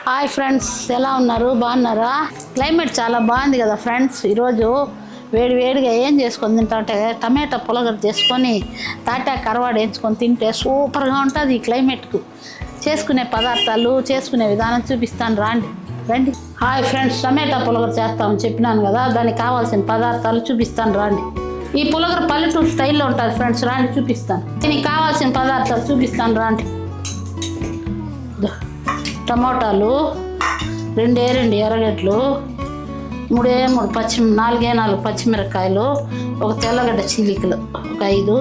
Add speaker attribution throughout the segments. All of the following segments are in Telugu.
Speaker 1: హాయ్ ఫ్రెండ్స్, ఎలా ఉన్నారు? బాగున్నారా? క్లైమేట్ చాలా బాగుంది కదా ఫ్రెండ్స్. ఈరోజు వేడివేడిగా ఏం చేసుకొని తింటే టమాటా పులగర చేసుకొని తాటాకు కరవాడు వేయించుకొని తింటే సూపర్గా ఉంటుంది. ఈ క్లైమేట్కు చేసుకునే పదార్థాలు చేసుకునే విధానం చూపిస్తాను, రండి. హాయ్ ఫ్రెండ్స్, టమాటా పులగర చేస్తామని చెప్పినాను కదా, దానికి కావాల్సిన పదార్థాలు చూపిస్తాను రండి. ఈ పులగర పల్లెటూరు స్టైల్లో ఉంటుంది ఫ్రెండ్స్, రండి చూపిస్తాను. దీనికి కావాల్సిన పదార్థాలు చూపిస్తాను రండి. టమాటాలు 2 ఎర్రగడ్డలు, 4 పచ్చిమిరకాయలు, ఒక తెల్లగడ్డ చీలికలు, ఒక 5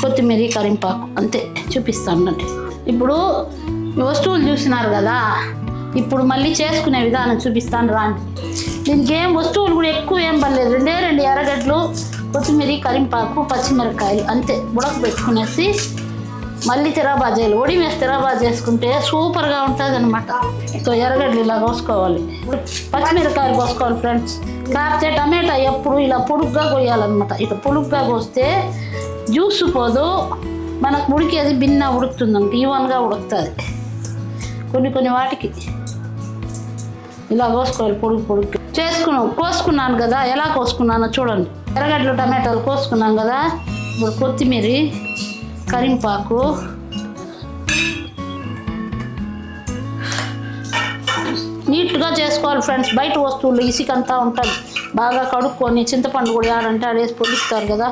Speaker 1: కొత్తిమీర, కరింపాకు, అంతే చూపిస్తానండి. ఇప్పుడు వస్తువులు చూసినారు కదా, ఇప్పుడు మళ్ళీ చేసుకునే విధానం చూపిస్తాను రాండి. దీనికి ఏం వస్తువులు కూడా ఎక్కువ ఏం పర్లేదు. 2 ఎర్రగడ్డలు, కొత్తిమీర, కరింపాకు, పచ్చిమిరకాయలు, అంతే ఉడకబెట్టుకునేసి మళ్ళీ తిరాబాజేయాలి. ఒడి వేసి తిరాబాజు చేసుకుంటే సూపర్గా ఉంటుంది అనమాట. ఎర్రగడ్డలు ఇలా కోసుకోవాలి, పచ్చిమిరకాయలు కోసుకోవాలి ఫ్రెండ్స్. కాకపోతే టమాటా ఎప్పుడు ఇలా పొడుగ్గా కోయాలన్నమాట. ఇక పొడుగ్గా కోస్తే జ్యూస్ పోదు, మనకు ఉడికేది భిన్న ఉడుకుతుంది అనమాట, ఈవన్గా ఉడుకుతుంది. కొన్ని వాటికి ఇలా కోసుకోవాలి, పొడుగు కోసుకున్నాను కదా. ఎలా కోసుకున్నానో చూడండి. ఎర్రగడ్డలు టమాటాలు కోసుకున్నాను కదా. ఇప్పుడు కొత్తిమీర, కరింపాకు, నీట్గా చేసుకోవాలి ఫ్రెండ్స్. బయట వస్తువులు ఇసుకంతా ఉంటుంది, బాగా కడుక్కొని చింతపండు కూడా ఆడంటే ఆడేసి పొడిస్తారు కదా.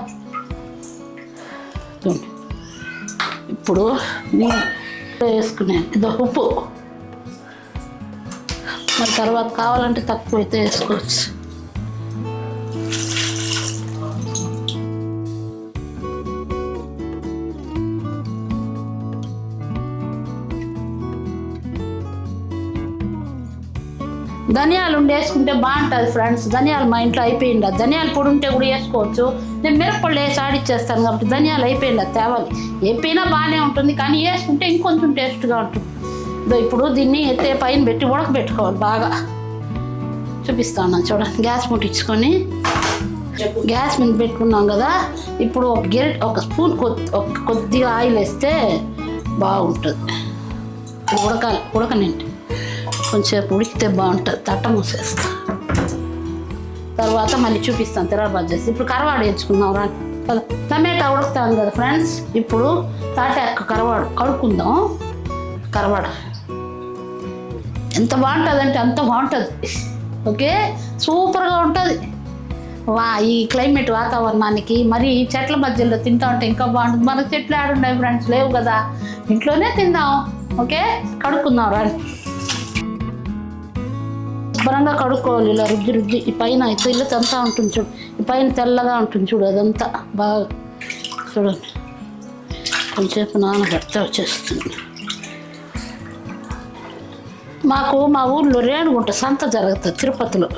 Speaker 1: ఇప్పుడు వేసుకునే ఇదో ఉప్పు, మరి తర్వాత కావాలంటే తక్కువ అయితే వేసుకోవచ్చు. ధనియాలు వేసుకుంటే బాగుంటుంది ఫ్రెండ్స్. ధనియాలు మా ఇంట్లో అయిపోయింది. ధనియాల పొడి ఉంటే కూడా వేసుకోవచ్చు. నేను మిరప్పళ్ళు వేసి ఆడిచ్చేస్తాను కాబట్టి ధనియాలు అయిపోయింది, తేవాలి. వేపినా బాగానే ఉంటుంది, కానీ వేసుకుంటే ఇంకొంచెం టేస్ట్గా ఉంటుంది. ఇప్పుడు దీన్ని ఎత్తే పైన పెట్టి ఉడకబెట్టుకోవాలి బాగా. చూపిస్తాను చూడండి. గ్యాస్ ముట్టించుకొని గ్యాస్ మీద పెట్టుకున్నాం కదా. ఇప్పుడు ఒక స్పూన్ కొద్దిగా ఆయిల్ వేస్తే బాగుంటుంది. ఉడకనండి, కొంచెంసేపు ఉడికితే బాగుంటుంది. తట్ట మూసేస్తా, తర్వాత మళ్ళీ చూపిస్తాను తిరగబాటు చేసి. ఇప్పుడు కరవాడు వేయించుకుందాం రా కదా. టమాటా ఉడుకుతాను కదా ఫ్రెండ్స్. ఇప్పుడు తాటాకు కరవాడు కడుక్కుందాం. కరవాడు ఎంత బాగుంటుంది అంటే అంత బాగుంటుంది. ఓకే, సూపర్గా ఉంటుంది. ఈ క్లైమేట్ వాతావరణానికి మరి చెట్ల మధ్యలో తింటా ఉంటే ఇంకా బాగుంటుంది. మనకు చెట్లు ఆడున్నాయి ఫ్రెండ్స్, లేవు కదా, ఇంట్లోనే తిందాం. ఓకే, కడుక్కుందాం రా. శుభ్రంగా కడుక్కోవాలి, ఇలా రుద్ది. ఈ పైన ఇల్లు అంతా ఉంటుంది చూడు, ఈ పైన తెల్లగా ఉంటుంది చూడు, అదంతా బాగా చూడండి. కొంచెంసేపు నానబెడితే వచ్చేస్తుంది. మా ఊర్లో రేణుగుంట సంత జరుగుతుంది తిరుపతిలో,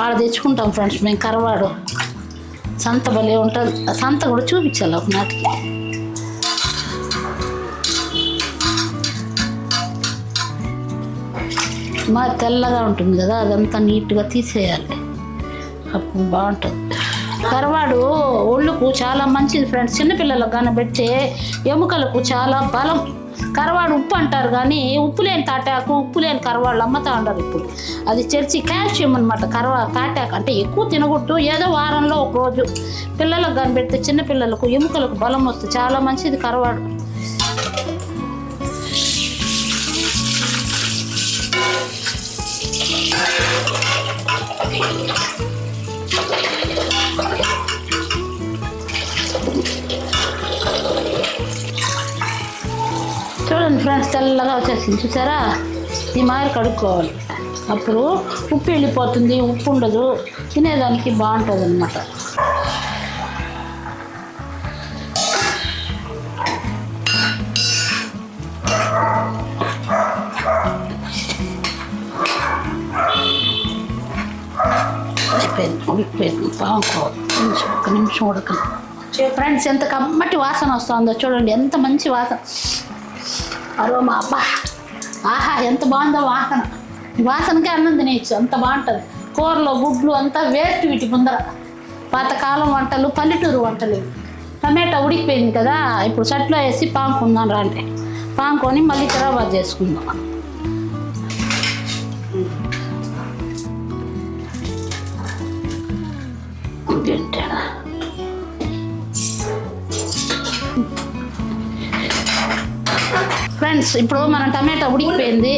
Speaker 1: ఆడ తెచ్చుకుంటాం ఫ్రెండ్స్ మేము కరవాడు. సంత భలే ఉంటుంది. ఆ సంత కూడా చూపించాలి ఒక నాటికి. మా తెల్లగా ఉంటుంది కదా, అదంతా నీట్గా తీసేయాలి, అప్పుడు బాగుంటుంది. కరవాడు ఒళ్ళుకు చాలా మంచిది ఫ్రెండ్స్. చిన్నపిల్లలకు కానీ పెడితే ఎముకలకు చాలా బలం. కరవాడు ఉప్పు అంటారు కానీ ఉప్పు లేని తాటాకు, ఉప్పు లేని కరవాళ్ళు అమ్ముతా ఉంటారు ఇప్పుడు. అది చర్చి కాల్షియం అనమాట. తాటాకు అంటే ఎక్కువ తినకూడదు, ఏదో వారంలో ఒక రోజు పిల్లలకు కానీ పెడితే చిన్నపిల్లలకు ఎముకలకు బలం వస్తుంది, చాలా మంచిది కరవాడు. చూడండి ఫ్రెండ్స్, తెల్లగా వచ్చేసింది చూసారా. ఈ మాదిరి కడుక్కోవాలి, అప్పుడు ఉప్పు వెళ్ళిపోతుంది, ఉప్పు ఉండదు, తినేదానికి బాగుంటుంది అన్నమాట. ఉడికిపోయింది, బాగుంకోవాలి. ఒక్క నిమిషం ఉడకను ఫ్రెండ్స్. ఎంత కమ్మటి వాసన వస్తుందో చూడండి, ఎంత మంచి వాసన. అరోమా, అబ్బా, ఆహా, ఎంత బాగుందో వాసన. వాసనకే అన్నం తినేయచ్చు, అంత బాగుంటుంది. కూరలో గుడ్లు అంతా వేస్ట్ వీటి ముందర. పాతకాలం వంటలు, పల్లెటూరు వంటలు. టమాటా ఉడికిపోయింది కదా, ఇప్పుడు చట్లో వేసి పాముకుందాం రండి. పాముకొని మళ్ళీ తిరగబాటు చేసుకుందాం. ఫ్రెండ్స్ ఇప్పుడు మన టమాటా ఉడికిపోయింది.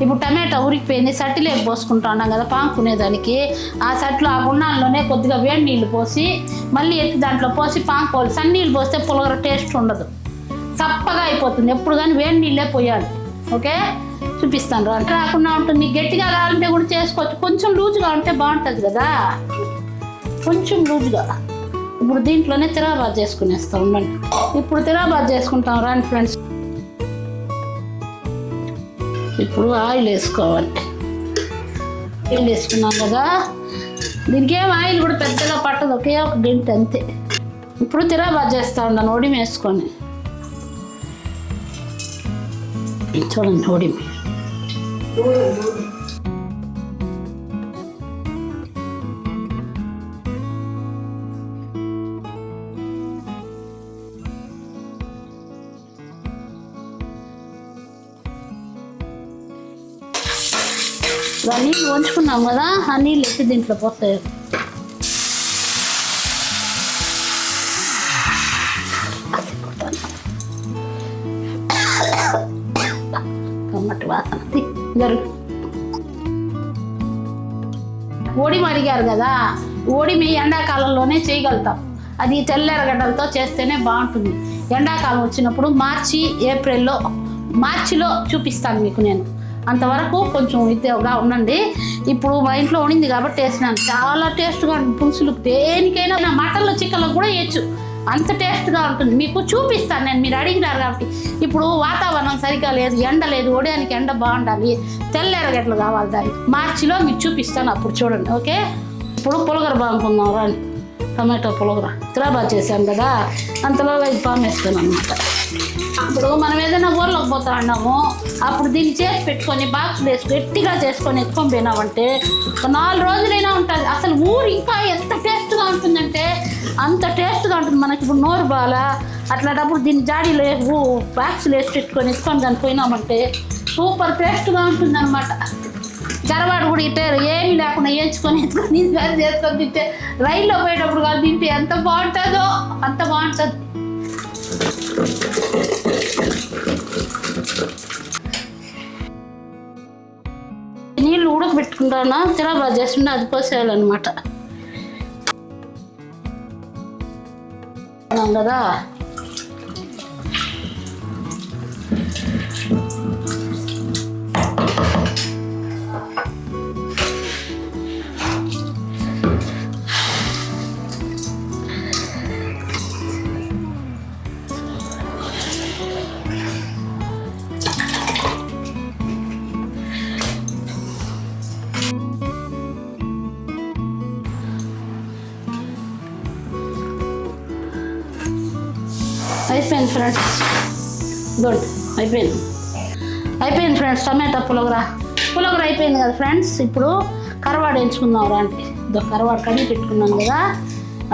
Speaker 1: ఇప్పుడు టమాటా ఉడికిపోయింది, సట్టిలోకి పోసుకుంటా ఉన్నాం కదా పాంకునేదానికి. ఆ సట్లో ఆ గుండాల్లోనే కొద్దిగా వేడి నీళ్ళు పోసి మళ్ళీ ఎత్తి దాంట్లో పోసి పాంకోవాలి. సన్నీళ్ళు పోస్తే పులగర టేస్ట్ ఉండదు, చప్పగా అయిపోతుంది. ఎప్పుడు కానీ వేడి నీళ్ళే పోయాలి. ఓకే, చూపిస్తాను. అంటే రాకుండా ఉంటుంది. గట్టిగా కావాలంటే కూడా చేసుకోవచ్చు, కొంచెం లూజుగా ఉంటే బాగుంటుంది కదా, కొంచెం లూజుగా. ఇప్పుడు దీంట్లోనే తిరాబాద్ చేసుకునేస్తాం ఉండండి. ఇప్పుడు తిరాబాద్ చేసుకుంటాం రండి ఫ్రెండ్స్. ఇప్పుడు ఆయిల్ వేసుకోవాలి. ఆయిల్ వేసుకున్నాం కదా, దీనికి ఏం ఆయిల్ కూడా పెద్దగా పట్టదు, ఒకే ఒక గంట అంతే. ఇప్పుడు తిరాబాద్ చేస్తూ ఉన్నాను ఒడిమి వేసుకొని. చూడండి ఒడిమి. నీళ్ళు వంచుకున్నాం కదా, ఆ నీళ్ళు ఎత్తి దీంట్లో పోతాయి. కమ్మటి వాసన జరుగు. ఓడిమి అడిగారు కదా, ఓడిమి ఎండాకాలంలోనే చేయగలుగుతాం. అది తెల్లెరగడ్డలతో చేస్తేనే బాగుంటుంది. ఎండాకాలం వచ్చినప్పుడు మార్చిలో చూపిస్తాను మీకు నేను. అంతవరకు కొంచెం ఇదిగా ఉండండి. ఇప్పుడు మా ఇంట్లో ఉండింది కాబట్టి వేసినాను. చాలా టేస్ట్గా ఉంటుంది పులుసులు. దేనికైనా మటన్లో చికెన్లకు కూడా వేయచ్చు, అంత టేస్ట్గా ఉంటుంది. మీకు చూపిస్తాను నేను, మీరు అడిగినారు కాబట్టి. ఇప్పుడు వాతావరణం సరిగ్గా లేదు, ఎండ లేదు, ఒడియానికి ఎండ బాగుండాలి, తెల్లెరగడ్డలు కావాలి దానికి. మార్చిలో మీకు చూపిస్తాను, అప్పుడు చూడండి. ఓకే, ఇప్పుడు పులగర బాగుంటుందాం రండి. టమాటో పులగర తిరాబాద్ చేశాను కదా, అంతలో ఇది పాము వేస్తాను అనమాట. ఇప్పుడు మనం ఏదైనా ఊర్లోకి పోతా ఉన్నాము, అప్పుడు దీన్ని చేసి పెట్టుకొని బాక్స్లో వేసి గట్టిగా చేసుకొని ఎత్తుకొని పోయినామంటే 4 రోజులైనా ఉంటుంది. అసలు ఊరు ఇంకా ఎంత టేస్ట్గా ఉంటుందంటే అంత టేస్ట్గా ఉంటుంది. మనకి ఇప్పుడు నోరు బాగా అట్లాంటప్పుడు దీన్ని జాడీలో బాక్స్లో వేసి పెట్టుకొని ఎత్తుకొని దాన్ని పోయినామంటే సూపర్ టేస్ట్గా ఉంటుంది అనమాట. గరవాడు కూడా ఇట్టే ఏమీ లేకుండా వేయించుకొని ఎత్తుకొని చేసుకొని తింటే, రైల్లో పోయేటప్పుడు కాదు తింటే ఎంత బాగుంటుందో అంత బాగుంటుంది. నీళ్ళు ఉడకబెట్టుకుంటానా, తిరాబాద్ చేస్తుంటే అది పోసేయాలన్నమాట కదా. అయిపోయింది ఫ్రెండ్స్, గుడ్ అయిపోయింది ఫ్రెండ్స్. టమాటా పులగర అయిపోయింది కదా ఫ్రెండ్స్. ఇప్పుడు కరవాడు వేయించుకుందాం రండి. కరవాడు కడిగి పెట్టుకున్నాం కదా,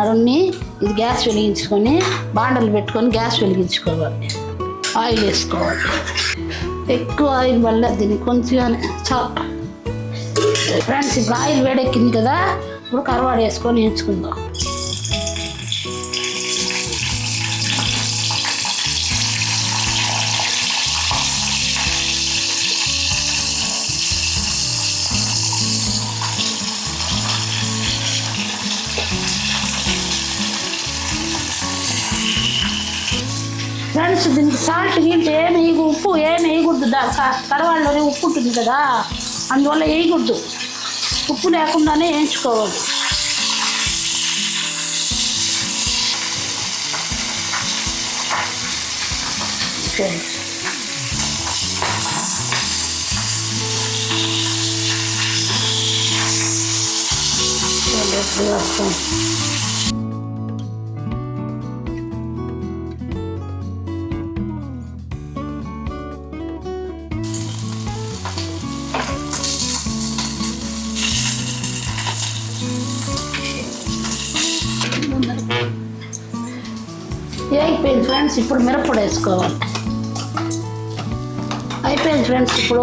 Speaker 1: అవన్నీ ఇది గ్యాస్ వెలిగించుకొని బాండలు పెట్టుకొని గ్యాస్ వెలిగించుకోవాలి. ఆయిల్ వేసుకోవాలి. ఎక్కువ ఆయిల్ వల్ల దీన్ని కొంచెంగానే చాలు ఫ్రెండ్స్. ఇప్పుడు ఆయిల్ వేడెక్కింది కదా, ఇప్పుడు కరవాడు వేసుకొని వేయించుకుందాం. ఫ్రెండ్స్ దీనికి సాల్ట్ గిల్ట్ ఏమి ఉప్పు ఏమి వేయకూడదు. కరవాళ్ళలోనే ఉప్పు ఉంటుంది కదా, అందువల్ల వేయకూడదు. ఉప్పు లేకుండానే వేయించుకోవాలి. అయిపోయింది ఫ్రెండ్స్. ఇప్పుడు మిరప్పొడి వేసుకోవాలి. అయిపోయింది ఫ్రెండ్స్. ఇప్పుడు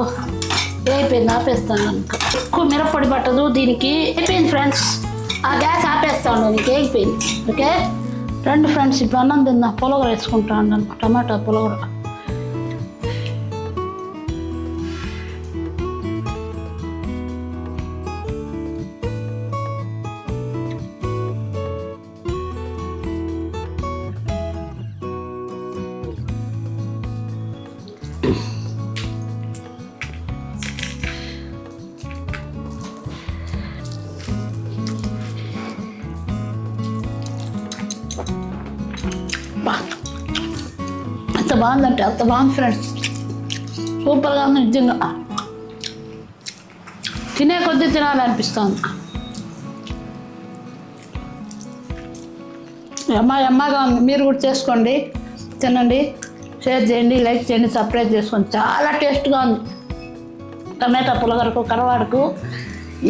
Speaker 1: అయిపోయింది, ఆపేస్తాను. ఎక్కువ మిరప్పొడి పట్టదు దీనికి. అయిపోయింది ఫ్రెండ్స్, ఆ గ్యాస్ ఆపేస్తాను. నీకు అయిపోయింది. ఓకే రండి ఫ్రెండ్స్, ఇప్పుడు అన్నం తిందాం. పులగర వేసుకుంటా ఉన్నాను, టమాటా పులగర. బాగుందంటే అంత బాగుంది ఫ్రెండ్స్. సూపర్గా ఉంది నిజంగా. తినే కొద్దీ తినాలనిపిస్తుంది. అమ్మగా ఉంది. మీరు కూడా చేసుకోండి, తినండి, షేర్ చేయండి, లైక్ చేయండి, సబ్స్క్రైబ్ చేసుకోండి. చాలా టేస్ట్గా ఉంది. టమాటా పులగరకు కరవాడుకు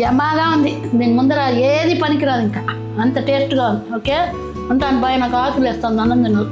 Speaker 1: యమ్మగా ఉంది. దీని ముందర ఏది పనికిరాదు, ఇంకా అంత టేస్ట్గా ఉంది. ఓకే, ఉంటాను. బాయ్. నాకు ఆకులు వేస్తుంది, అన్నం తినాలి.